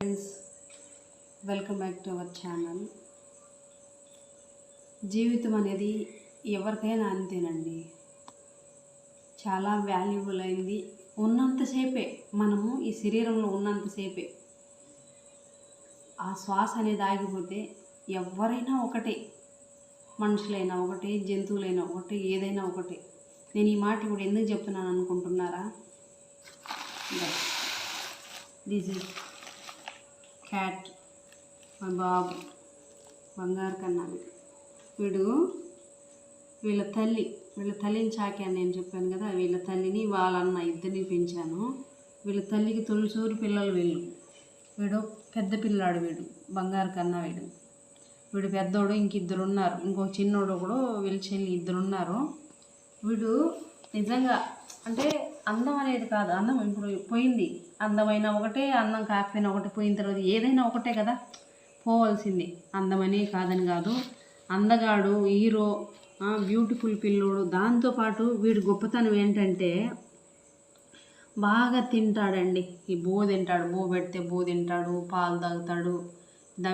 Friends, welcome back to our channel. జీవితం అనేది ఎవరికైనా అంతేనండి. చాలా వాల్యుబుల్ అయింది. ఉన్నంతసేపే, మనము ఈ శరీరంలో ఉన్నంతసేపే. ఆ శ్వాస అనేది ఆగిపోతే ఎవరైనా ఒకటే, మనుషులైనా ఒకటే, జంతువులైనా ఒకటే, ఏదైనా ఒకటే. నేను ఈ మాట ఇప్పుడు ఎందుకు చెప్తున్నాను అనుకుంటున్నారా? దిస్ ఇస్ క్యాట్, మా బాబు బంగారు కన్నా. వీడు వీళ్ళ తల్లిని చాకాను నేను చెప్పాను కదా. వీళ్ళ తల్లిని వాళ్ళ అన్న ఇద్దరిని పెంచాను. వీళ్ళ తల్లికి తొలిసూరు పిల్లలు వీడు పెద్ద పిల్లాడు, వీడు బంగారు కన్నా. వీడు పెద్దోడు, ఇంకిద్దరు ఉన్నారు. ఇంకొక చిన్నోడు కూడా వీళ్ళ చెల్లి, ఇద్దరు ఉన్నారు. వీడు నిజంగా అంటే అందం అనేది కాదు, అందం ఇప్పుడు పోయింది. అందమైన ఒకటే, అందం కాకపోయినా ఒకటే. పోయిన తర్వాత ఏదైనా ఒకటే కదా, పోవాల్సిందే. అందమనే కాదని కాదు, అందగాడు, హీరో, బ్యూటిఫుల్ పిల్లోడు. దాంతోపాటు వీడి గొప్పతనం ఏంటంటే బాగా తింటాడండి. ఈ బో తింటాడు, బో పెడితే బో తింటాడు, పాలు తాగుతాడు.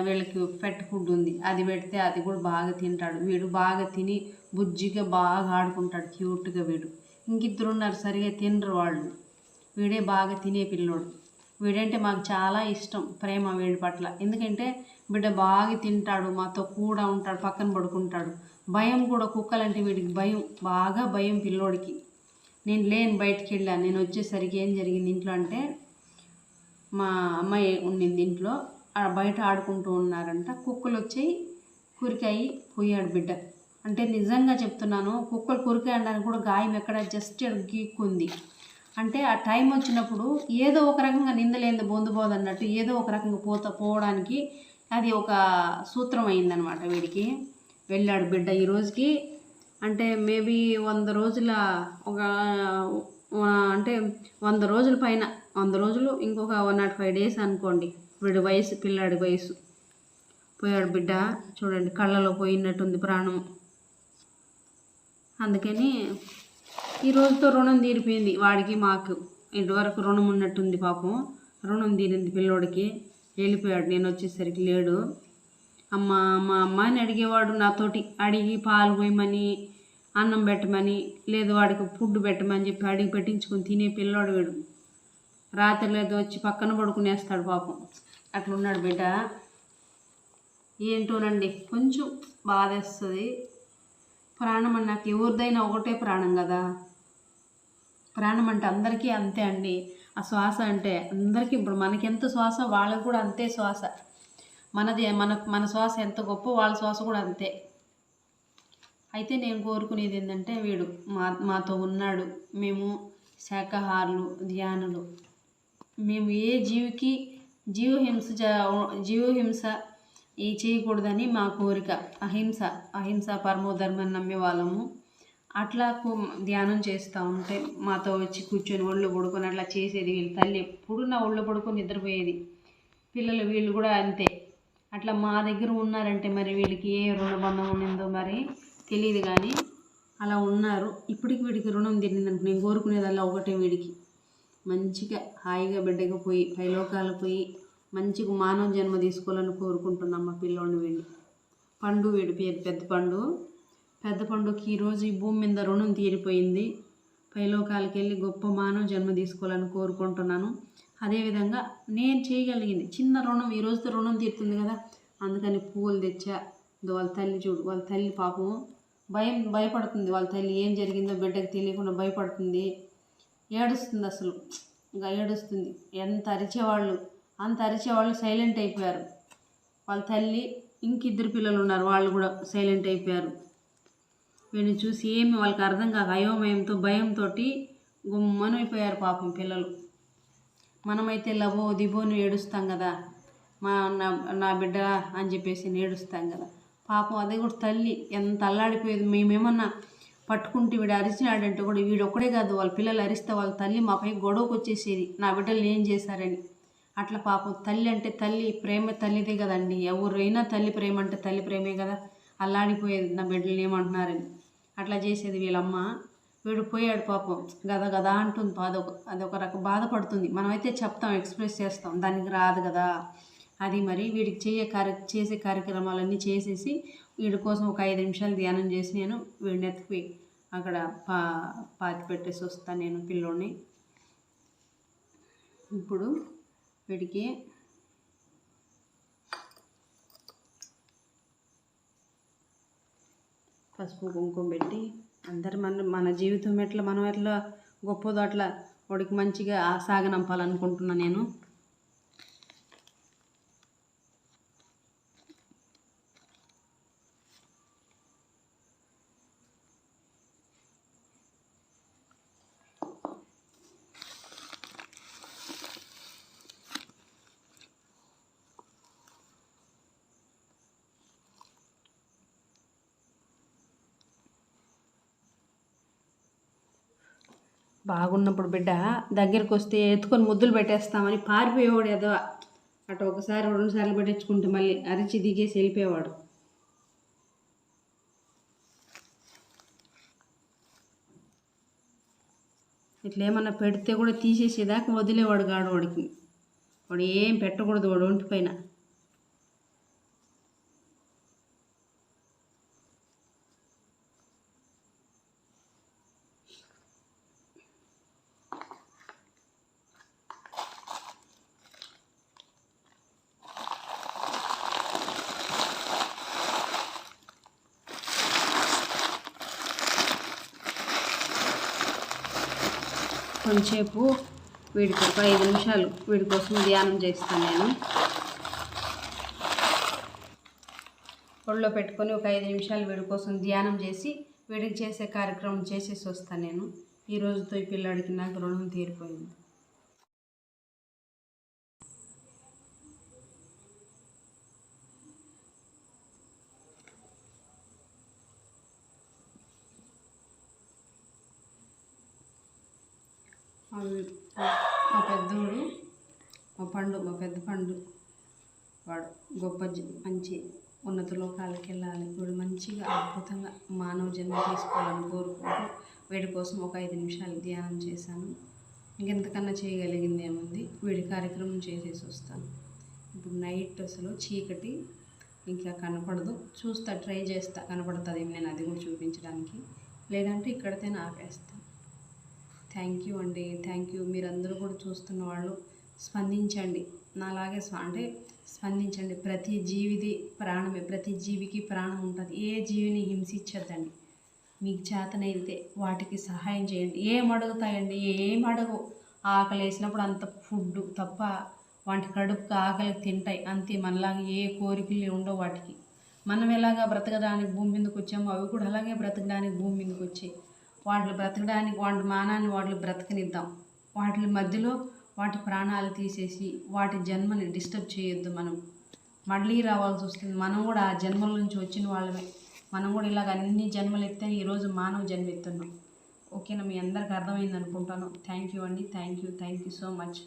వీళ్ళకి పెట్ ఫుడ్ ఉంది, అది పెడితే అది కూడా బాగా తింటాడు. వీడు బాగా తిని బుజ్జిగా బాగా ఆడుకుంటాడు, క్యూట్గా. ఇంకిద్దరు ఉన్నారు, సరిగా తినరు వాళ్ళు. వీడే బాగా తినే పిల్లోడు. వీడంటే మాకు చాలా ఇష్టం, ప్రేమ వీడి పట్ల. ఎందుకంటే బిడ్డ బాగా తింటాడు, మాతో కూడా ఉంటాడు, పక్కన పడుకుంటాడు. భయం కూడా, కుక్కలంటే వీడికి భయం, బాగా భయం పిల్లోడికి. నేను లేని బయటికి వెళ్ళాను. నేను వచ్చేసరికి ఏం జరిగింది ఇంట్లో అంటే, మా అమ్మాయి ఉండింది ఇంట్లో, బయట ఆడుకుంటూ ఉన్నారంట. కుక్కలు వచ్చి కురికాయి పోయాడు బిడ్డ. అంటే నిజంగా చెప్తున్నాను, కుక్కలు కురికాయి అనడానికి కూడా గాయం ఎక్కడ జస్ట్ గీక్కుంది. అంటే ఆ టైం వచ్చినప్పుడు ఏదో ఒక రకంగా నిందలేంది బొందుబోదు అన్నట్టు ఏదో ఒక రకంగా పోవడానికి అది ఒక సూత్రం అయిందనమాట. వీడికి వెళ్ళాడు బిడ్డ ఈ రోజుకి. అంటే మేబీ 100 రోజుల అంటే 100 రోజుల పైన, 100 రోజులు, ఇంకొక 105 days అనుకోండి. వీడి వయసు, పిల్లాడి వయసు. పోయాడు బిడ్డ. చూడండి, కళ్ళలో పోయినట్టుంది ప్రాణం. అందుకని ఈ రోజుతో రుణం తీరిపోయింది వాడికి, మాకు. ఇంతవరకు రుణం ఉన్నట్టుంది పాపం. రుణం తీరింది పిల్లోడికి. వెళ్ళిపోయాడు, నేను వచ్చేసరికి లేడు. మా అమ్మాయిని అడిగేవాడు నాతోటి. అడిగి పాలు పోయమని, అన్నం పెట్టమని, లేదు వాడికి ఫుడ్ పెట్టమని చెప్పి అడిగి పెట్టించుకొని తినే పిల్లోడు వీడు. రాత్రి లేదు వచ్చి పక్కన పడుకునేస్తాడు పాపం. అట్లున్నాడు బిడ్డ. ఏంటోనండి, కొంచెం బాధేస్తుంది. ప్రాణం అన్నాక ఎవరిదైనా ఒకటే ప్రాణం కదా. ప్రాణం అంటే అందరికీ అంతే అండి. ఆ శ్వాస అంటే అందరికీ, ఇప్పుడు మనకెంత శ్వాస వాళ్ళకు కూడా అంతే శ్వాస. మన శ్వాస ఎంత గొప్ప, వాళ్ళ శ్వాస కూడా అంతే. అయితే నేను కోరుకునేది ఏంటంటే, వీడు మాతో ఉన్నాడు. మేము శాకాహారులు, ధ్యానులు. మేము ఏ జీవికి జీవహింస చేయకూడదని మా కోరిక. అహింస పరమోధర్మం నమ్మే వాళ్ళము. అట్లా ధ్యానం చేస్తూ ఉంటే మాతో వచ్చి కూర్చొని ఒళ్ళు పడుకొని అట్లా చేసేది. వీళ్ళ తల్లి ఎప్పుడు నా ఒళ్ళు పడుకొని నిద్రపోయేది. పిల్లలు వీళ్ళు కూడా అంతే. అట్లా మా దగ్గర ఉన్నారంటే మరి వీళ్ళకి ఏ రుణబంధం ఉన్నిందో మరి తెలియదు, కానీ అలా ఉన్నారు. ఇప్పటికి వీడికి రుణం తిరిగిందంటే నేను కోరుకునేదల్లా ఒకటే, వీడికి మంచిగా హాయిగా బిడ్డగా పోయి పైలోకాలు పోయి మంచిగా మానవ జన్మ తీసుకోవాలని కోరుకుంటున్నాం మా పిల్లోడిని. వీడి పేరు పెద్ద పండుకి ఈరోజు ఈ భూమి మీద రుణం తీరిపోయింది. పైలోకాలకి వెళ్ళి గొప్ప మానవ జన్మ తీసుకోవాలని కోరుకుంటున్నాను. అదేవిధంగా నేను చేయగలిగింది చిన్న రుణం, ఈ రోజుతో రుణం తీరుతుంది కదా. అందుకని పువ్వులు తెచ్చా. వాళ్ళ తల్లి చూడు, వాళ్ళ తల్లి పాపం భయపడుతుంది. వాళ్ళ తల్లి ఏం జరిగిందో బిడ్డకు తెలియకుండా భయపడుతుంది, ఏడుస్తుంది. అసలు ఇంకా ఏడుస్తుంది. అంత అరిచేవాళ్ళు సైలెంట్ అయిపోయారు. వాళ్ళ తల్లి, ఇంకిద్దరు పిల్లలు ఉన్నారు, వాళ్ళు కూడా సైలెంట్ అయిపోయారు. వీడిని చూసి ఏమి వాళ్ళకి అర్థం కాక అయోమయంతో, భయంతో గుమ్మనైపోయారు పాపం పిల్లలు. మనమైతే లబో దిబోని ఏడుస్తాం కదా, నా బిడ్డ అని చెప్పేసి ఏడుస్తాం కదా. పాపం అదే కూడా తల్లి ఎంత అల్లాడిపోయేది. మేమేమన్నా పట్టుకుంటే వీడు అరిచినాడంటే కూడా, వీడు ఒక్కడే కాదు వాళ్ళ పిల్లలు అరిస్తే వాళ్ళ తల్లి మాపై గొడవకు వచ్చేసేది, నా బిడ్డలు ఏం చేశారని. అట్లా పాపం తల్లి అంటే తల్లి ప్రేమ తల్లిదే కదండి. ఎవరైనా తల్లి ప్రేమ అంటే తల్లి ప్రేమే కదా. అల్లాడిపోయేది నా బిడ్డలు ఏమంటున్నారని. అట్లా చేసేది వీళ్ళమ్మ. వీడు పోయాడు పాపం గద గదా అంటుంది. అదొక రకం బాధపడుతుంది. మనమైతే చెప్తాం, ఎక్స్ప్రెస్ చేస్తాం, దానికి రాదు కదా. అది మరి వీడికి చేసే కార్యక్రమాలన్నీ చేసేసి వీడి కోసం ఒక 5 నిమిషాలు ధ్యానం చేసి నేను వీడిని ఎత్తికి అక్కడ పాతి పెట్టేసి వస్తాను నేను పిల్లోడిని. ఇప్పుడు వీడికి పసుపు కుంకుమ పెట్టి అందరు మన జీవితం మనం ఎట్లా గొప్పదో అట్లా వాడికి మంచిగా సాగనంపాలనుకుంటున్నా నేను. బాగున్నప్పుడు బిడ్డ దగ్గరికి వస్తే ఎత్తుకొని ముద్దులు పెట్టేస్తామని పారిపోయేవాడు ఏదో. అటు ఒకసారి 2 సార్లు పెట్టించుకుంటే మళ్ళీ అరిచి దిగేసి వెళ్ళిపోయేవాడు. ఇట్లా ఏమన్నా పెడితే కూడా తీసేసేదాకా వదిలేవాడు కాడు వాడికి. వాడు ఏం పెట్టకూడదు వాడు ఒంటి పైన. కొంచెంసేపు వీడికి ఒక 5 నిమిషాలు వీడి కోసం ధ్యానం చేస్తాను నేను. ఒళ్ళో పెట్టుకొని ఒక 5 నిమిషాలు వీడి కోసం ధ్యానం చేసి వీడికి చేసే కార్యక్రమం చేసేసి వస్తాను నేను. ఈ రోజుతో ఈ పిల్లాడికి నాకు రుణం తీరిపోయింది. మా పెద్దోడు మా పెద్ద పండు వాడు గొప్ప మంచి ఉన్నత లోకాలకు వెళ్ళాలి, వీడు మంచిగా అద్భుతంగా మానవ జన్మ తీసుకోవాలని కోరుకుంటూ వీడి కోసం ఒక 5 నిమిషాలు ధ్యానం చేశాను. ఇంకెంతకన్నా చేయగలిగింది ఏముంది, వీడి కార్యక్రమం చేసేసి వస్తాను. ఇప్పుడు నైట్ అసలు చీకటి ఇంకా కనపడదు. ట్రై చేస్తా కనపడుతుంది నేను అది కూడా చూపించడానికి, లేదంటే ఇక్కడితే ఆపేస్తాను. థ్యాంక్ యూ అండి, థ్యాంక్ యూ. మీరందరూ కూడా చూస్తున్న వాళ్ళు స్పందించండి, నాలాగే అంటే స్పందించండి. ప్రతి జీవిది ప్రాణమే, ప్రతి జీవికి ప్రాణం ఉంటుంది. ఏ జీవిని హింసించద్దండి. మీకు చేతనైతే వాటికి సహాయం చేయండి. ఏం అడుగుతాయండి, ఏం అడగవు. ఆకలి వేసినప్పుడు అంత ఫుడ్ తప్ప వాటి కడుపుకి ఆకలికి తింటాయి అంతే. మనలాగా ఏ కోరికలు ఉండవు వాటికి. మనం ఎలాగా బ్రతకడానికి భూమి మీదకి వచ్చామో అవి కూడా అలాగే బ్రతకడానికి భూమి మీదకి వచ్చాయి. వాటిని బ్రతకడానికి వాటి మానాన్ని వాటిని బ్రతకనిద్దాం. వాటి మధ్యలో వాటి ప్రాణాలు తీసేసి వాటి జన్మని డిస్టర్బ్ చేయొద్దు. మనం మళ్ళీ రావాల్సి వస్తుంది. మనం కూడా ఆ జన్మల నుంచి వచ్చిన వాళ్ళమే. మనం కూడా ఇలాగ అన్ని జన్మలు ఎత్తాను, ఈరోజు మానవ జన్మ ఎత్తున్నాం. ఓకేనా, మీ అందరికి అర్థమైంది అనుకుంటాను. థ్యాంక్ యూ అండి, థ్యాంక్ యూ సో మచ్.